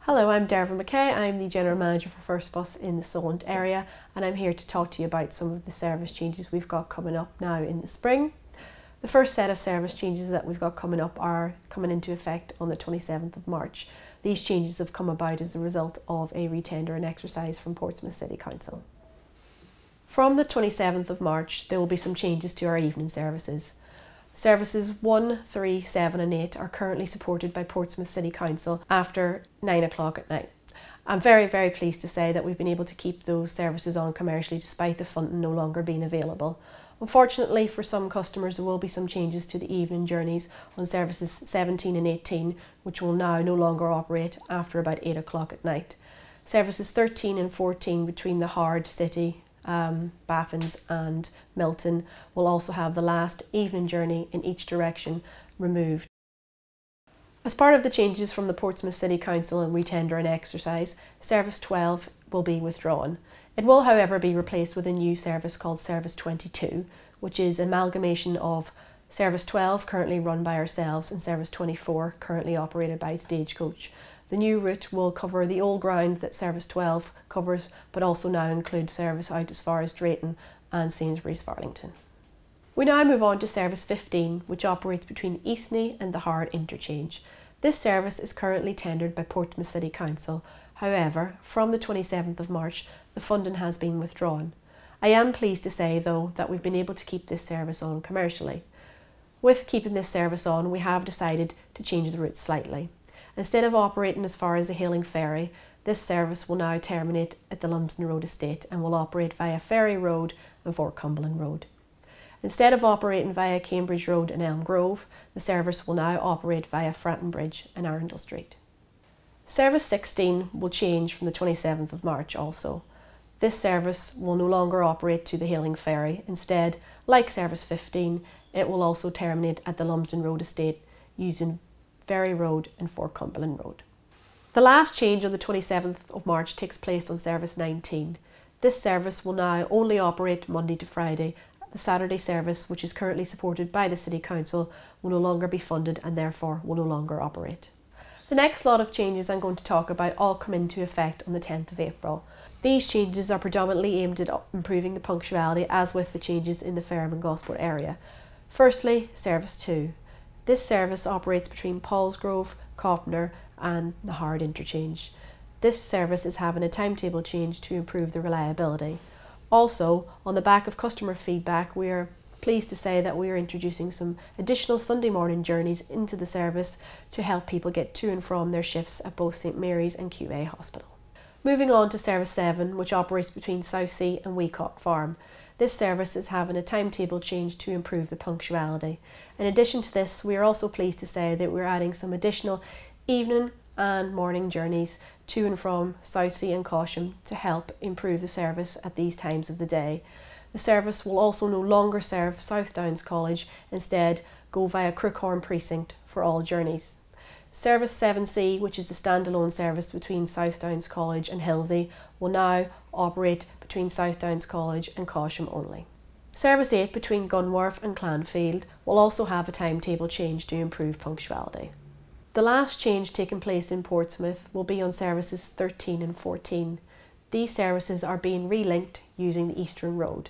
Hello, I'm Dervin McKay. I'm the General Manager for First Bus in the Solent area, and I'm here to talk to you about some of the service changes we've got coming up now in the spring. The first set of service changes that we've got coming up are coming into effect on the 27th of March. These changes have come about as a result of a retender and exercise from Portsmouth City Council. From the 27th of March, there will be some changes to our evening services. Services 1, 3, 7 and 8 are currently supported by Portsmouth City Council after 9 o'clock at night. I'm very pleased to say that we've been able to keep those services on commercially despite the funding no longer being available. Unfortunately for some customers there will be some changes to the evening journeys on services 17 and 18, which will now no longer operate after about 8 o'clock at night. Services 13 and 14 between the Hard City, Baffins and Milton will also have the last evening journey in each direction removed. As part of the changes from the Portsmouth City Council and retender and exercise, Service 12 will be withdrawn. It will however be replaced with a new service called Service 22, which is an amalgamation of Service 12 currently run by ourselves and Service 24 currently operated by Stagecoach. The new route will cover the old ground that Service 12 covers, but also now include service out as far as Drayton and Sainsbury's Farlington. We now move on to Service 15, which operates between Eastney and the Hard interchange. This service is currently tendered by Portsmouth City Council. However, from the 27th of March, the funding has been withdrawn. I am pleased to say, though, that we've been able to keep this service on commercially. With keeping this service on, we have decided to change the route slightly. Instead of operating as far as the Hailing Ferry, this service will now terminate at the Lumsden Road estate and will operate via Ferry Road and Fort Cumberland Road. Instead of operating via Cambridge Road and Elm Grove, the service will now operate via Fratton Bridge and Arundel Street. Service 16 will change from the 27th of March also. This service will no longer operate to the Hailing Ferry. Instead, like Service 15, it will also terminate at the Lumsden Road estate using Ferry Road and Fort Cumberland Road. The last change on the 27th of March takes place on Service 19. This service will now only operate Monday to Friday. The Saturday service, which is currently supported by the City Council, will no longer be funded and therefore will no longer operate. The next lot of changes I'm going to talk about all come into effect on the 10th of April. These changes are predominantly aimed at improving the punctuality, as with the changes in the Fareham and Gosport area. Firstly, Service 2. This service operates between Paulsgrove, Copner and the Hard interchange. This service is having a timetable change to improve the reliability. Also, on the back of customer feedback, we are pleased to say that we are introducing some additional Sunday morning journeys into the service to help people get to and from their shifts at both St Mary's and QA Hospital. Moving on to Service 7, which operates between Southsea and Weacock Farm. This service is having a timetable change to improve the punctuality. In addition to this, we are also pleased to say that we're adding some additional evening and morning journeys to and from Southsea and Causham to help improve the service at these times of the day. The service will also no longer serve South Downs College, instead go via Crookhorn Precinct for all journeys. Service 7C, which is the standalone service between South Downs College and Hillsey, will now operate between South Downs College and Causham only. Service 8 between Gunwharf and Clanfield will also have a timetable change to improve punctuality. The last change taking place in Portsmouth will be on services 13 and 14. These services are being relinked using the Eastern Road.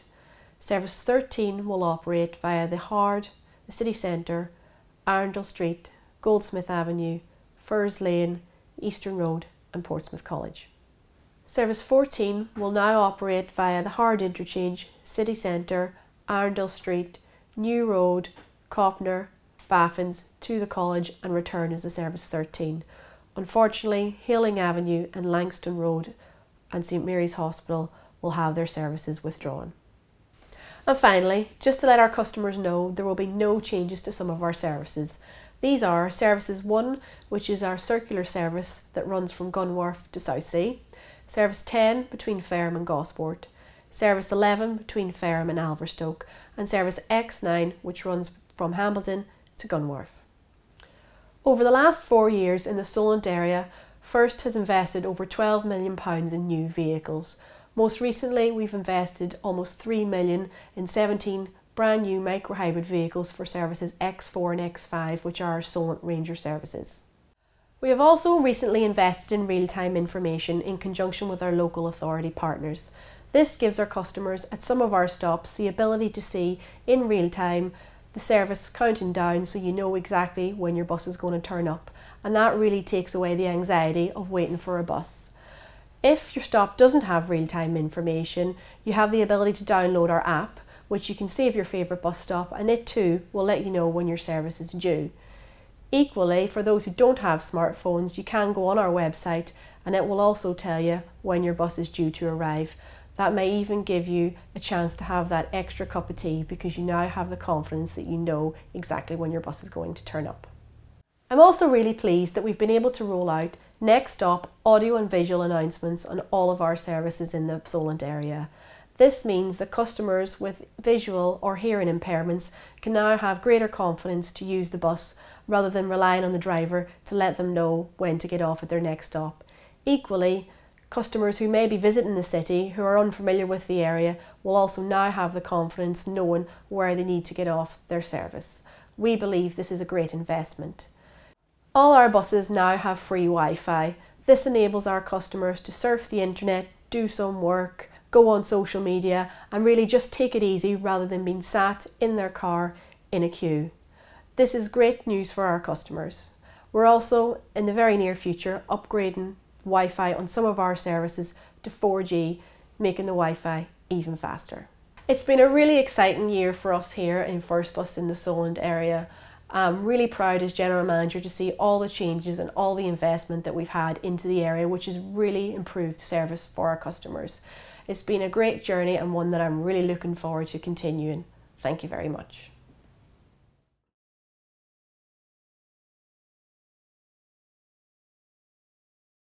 Service 13 will operate via the Hard, the City Centre, Arundel Street, Goldsmith Avenue, Firs Lane, Eastern Road and Portsmouth College. Service 14 will now operate via the Hard interchange, City Centre, Arundel Street, New Road, Copner, Baffins to the college and return as the Service 13. Unfortunately, Hailing Avenue and Langston Road and St Mary's Hospital will have their services withdrawn. And finally, just to let our customers know, there will be no changes to some of our services. These are Services 1, which is our circular service that runs from Gunwharf to Southsea, Service 10 between Fareham and Gosport, Service 11 between Fareham and Alverstoke, and Service X9, which runs from Hambledon to Gunwharf. Over the last 4 years in the Solent area, First has invested over £12 million in new vehicles. Most recently, we've invested almost £3 million in 17 brand new micro-hybrid vehicles for services X4 and X5, which are our Solent Ranger services. We have also recently invested in real-time information in conjunction with our local authority partners. This gives our customers at some of our stops the ability to see in real time the service counting down, so you know exactly when your bus is going to turn up, and that really takes away the anxiety of waiting for a bus. If your stop doesn't have real-time information, you have the ability to download our app, which you can save your favourite bus stop, and it too will let you know when your service is due. Equally, for those who don't have smartphones, you can go on our website and it will also tell you when your bus is due to arrive. That may even give you a chance to have that extra cup of tea because you now have the confidence that you know exactly when your bus is going to turn up. I'm also really pleased that we've been able to roll out next stop audio and visual announcements on all of our services in the Solent area. This means that customers with visual or hearing impairments can now have greater confidence to use the bus rather than relying on the driver to let them know when to get off at their next stop. Equally, customers who may be visiting the city who are unfamiliar with the area will also now have the confidence knowing where they need to get off their service. We believe this is a great investment. All our buses now have free Wi-Fi. This enables our customers to surf the internet, do some work, go on social media and really just take it easy rather than being sat in their car in a queue. This is great news for our customers. We're also in the very near future upgrading Wi-Fi on some of our services to 4G, making the Wi-Fi even faster. It's been a really exciting year for us here in First Bus in the Solent area. I'm really proud as General Manager to see all the changes and all the investment that we've had into the area, which has really improved service for our customers. It's been a great journey and one that I'm really looking forward to continuing. Thank you very much.